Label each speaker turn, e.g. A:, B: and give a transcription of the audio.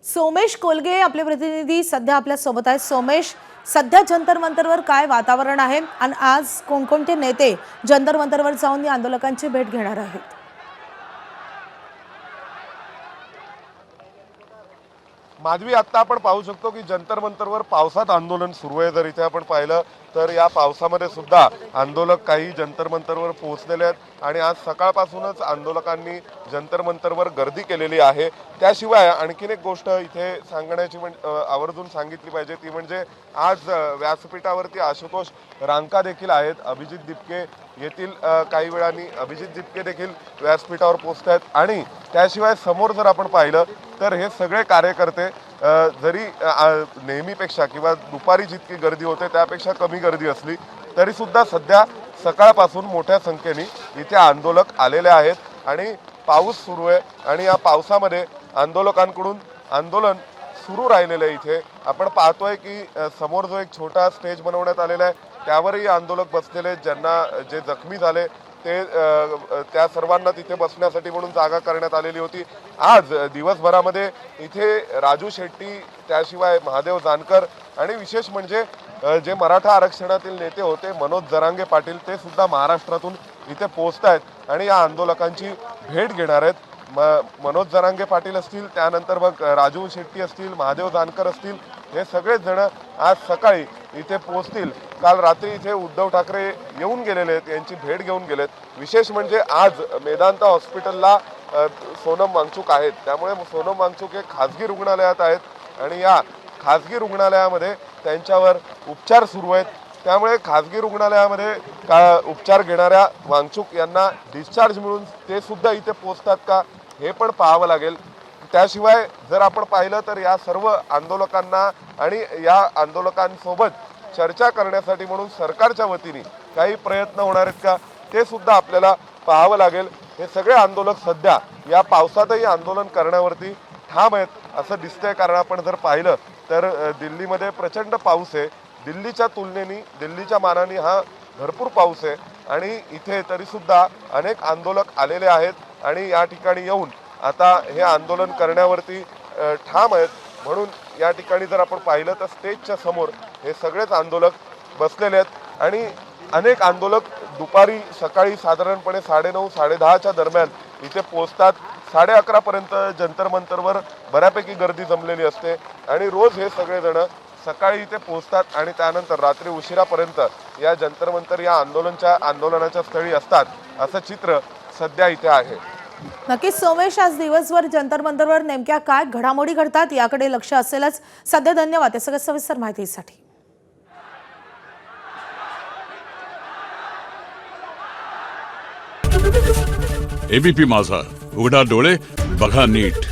A: सोमेश कोलगे आपले प्रतिनिधी सध्या आपल्या सोबत आहेत। सोमेश, सध्या जंतर मंतरवर काय वातावरण आहे आणि आज कोणकोणते नेते जंतर मंतरवर जाऊन या आंदोलकांची भेट घेणार आहेत?
B: माधवी, आता आपण पाहू शकतो की जंतर मंतरवर पावसात आंदोलन सुरू आहे। जर इथे आपण पाहिलं तर या पावसामध्ये सुद्धा आंदोलक काही जंतर मंतरवर पोहोचलेले आहेत आणि आज सकाळपासूनच आंदोलकांनी जंतर मंतरवर गर्दी केलेली आहे। त्याशिवाय आणखीन एक गोष्ट इथे सांगण्याची आवर्जून सांगितली पाहिजे, ती म्हणजे आज व्यासपीठावरती आशुतोष रांका देखील आहेत। अभिजित दिपके येथील काही वेळांनी अभिजित दिपके देखील व्यासपीठावर पोहोचत आहेत आणि त्याशिवाय समोर जर आपण पाहिलं तर हे सगळे कार्यकर्ते जरी नेहमीपेक्षा किंवा दुपारी जितकी गर्दी होते त्यापेक्षा कमी गर्दी असली तरी सुद्धा सध्या सकाळपासून मोठ्या संख्येने इथे आंदोलक आलेले आहेत आणि पाऊस सुरू आहे आणि या पावसामध्ये आंदोलकांकडून आंदोलन सुरू राहिलेलं आहे। इथे आपण पाहतोय की समोर जो एक छोटा स्टेज बनवण्यात आलेला आहे त्यावरही आंदोलक बसलेले, ज्यांना जे जखमी झाले ते त्या सर्वांना तिथे बसण्यासाठी म्हणून जागा करण्यात आलेली होती। आज दिवसभरामध्ये इथे राजू शेट्टी, त्याशिवाय महादेव जानकर आणि विशेष म्हणजे जे मराठा आरक्षणातील नेते होते मनोज जरांगे पाटील, ते सुद्धा महाराष्ट्रातून इथे पोहोचत आहेत आणि या आंदोलकांची भेट घेणार आहेत। मनोज जरांगे पाटील असतील, त्यानंतर मग राजू शेट्टी असतील, महादेव जानकर असतील, हे सगळेच जण आज सकाळी इथे पोहोचतील। काल रात्री इथे उद्धव ठाकरे येऊन गेलेले आहेत, यांची भेट घेऊन गेलेत। विशेष म्हणजे आज मेदांता हॉस्पिटलला सोनम वांगचुक आहेत, त्यामुळे सोनम वांगचुक हे खाजगी रुग्णालयात आहेत आणि या खाजगी रुग्णालयामध्ये त्यांच्यावर उपचार सुरू आहेत। त्यामुळे खाजगी रुग्णालयामध्ये उपचार घेणाऱ्या वांगचुक यांना डिस्चार्ज मिळून ते सुद्धा इथे पोहोचतात का हे पण पाहावं लागेल। त्याशिवाय जर आपण पाहिलं तर या सर्व आंदोलकांना आणि या आंदोलकांसोबत चर्चा करण्यासाठी म्हणून सरकारच्या वतीने काही प्रयत्न होणार आहेत का ते सुद्धा आपल्याला पाहावं लागेल। हे सगळे आंदोलक सध्या या पावसातही आंदोलन करण्यावरती ठाम आहेत असं दिसतंय, कारण आपण जर पाहिलं तर दिल्लीमध्ये प्रचंड पाऊस आहे। दिल्लीच्या तुलनेने, दिल्लीच्या मानाने हा भरपूर पाऊस आहे आणि इथे तरी सुद्धा अनेक आंदोलक आलेले आहेत आणि या ठिकाणी येऊन आता हे आंदोलन करण्यावरती ठाम आहेत। म्हणून या ठिकाणी जर आपण पाहिलं तर स्टेजच्या समोर हे सगळेच आंदोलक बसलेले आहेत आणि अनेक आंदोलक दुपारी सकाळी साधारणपणे 9:30 10:30च्या दरम्यान इथे पोहोचतात। 11:30 पर्यंत जंतर मंतरवर बऱ्यापैकी गर्दी जमलेली असते आणि रोज हे सगळेजण सकाळी इथे पोहोचतात आणि त्यानंतर रात्री उशिरापर्यंत या जंतर मंतर या आंदोलनाच्या स्थळी असतात, असं चित्र सध्या इथे आहे।
A: नक्कीच सोमेश, आज दिवसभर जंतर मंतरवर नेमक्या काय घडामोडी घडतात याकडे लक्ष असेलच। सध्या धन्यवाद या सगळ्या सविस्तर माहितीसाठी।
C: एबीपी माझा, उघडा डोळे बघा नीट।